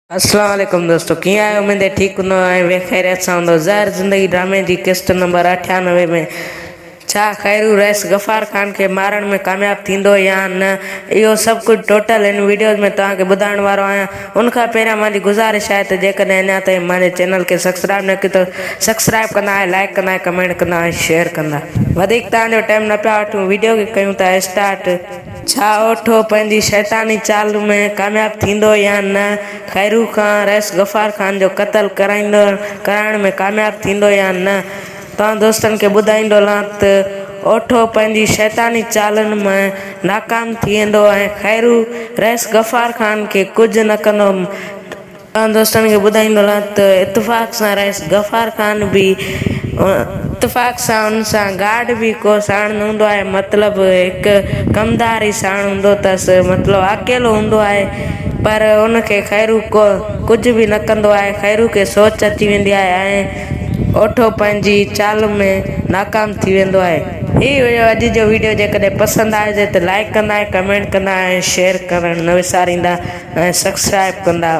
अस्सलाम वालेकुम दोस्तों, कीअं आहियो? उमेद ठीक हूंदो ऐं वे ख़ैरियत सां हूंदो। ज़हर ज़िंदगी ड्रामे जी किस्त नंबर 98 में छा खैरू रैस गफ़ार ख़ान खे मारण में कामयाब थींदो या न, इहो सभु कुझु टोटल इन वीडियोज़ में तव्हांखे ॿुधाइण वारो आहियां। उनखां पहिरियां मुंहिंजी गुज़ारिश आहे त जेकॾहिं अञा ताईं मुंहिंजे चैनल खे सब्सक्राइब न कयो त सब्सक्राइब कंदा ऐं लाइक कंदा ऐं कमेंट कंदा ऐं शेयर कंदा। वधीक तव्हांजो टाइम न पिया वठूं, वीडियो खे कयूं था स्टार्ट। छा ओठो पंहिंजी शैतानी चाल में कामयाब थींदो या न? खैरू खान रैस गफ़ार ख़ान जो क़त्ल कराइण में कामयाब थींदो या न? तव्हां दोस्तनि खे ॿुधाईंदो हलां त ओठो पंहिंजी शैतानी चालनि में नाकाम थी वेंदो ऐं खैरू रैस गफ़ार ख़ान खे कुझु न कंदो। तव्हां दोस्तनि खे ॿुधाईंदो हलां त इतफ़ाक़ सां रैस गफ़ार ख़ान बि इतफ़ाक़ सां उन सां गार्ड बि को साण न हूंदो आहे, मतिलबु हिकु कमदार ई साण हूंदो अथसि, मतिलबु अकेलो हूंदो आहे। पर उनखे खैरू कुझु बि न कंदो आहे। खैरू खे सोच अची वेंदी आहे ऐं ओठो पंहिंजी चाल में नाकाम थी वेंदो आहे। हीउ हुयो अॼु जो वीडियो। जेकॾहिं पसंदि आए त लाइक कंदा, कमेंट कंदा ऐं शेयर करणु न विसारींदा ऐं सब्सक्राइब कंदा।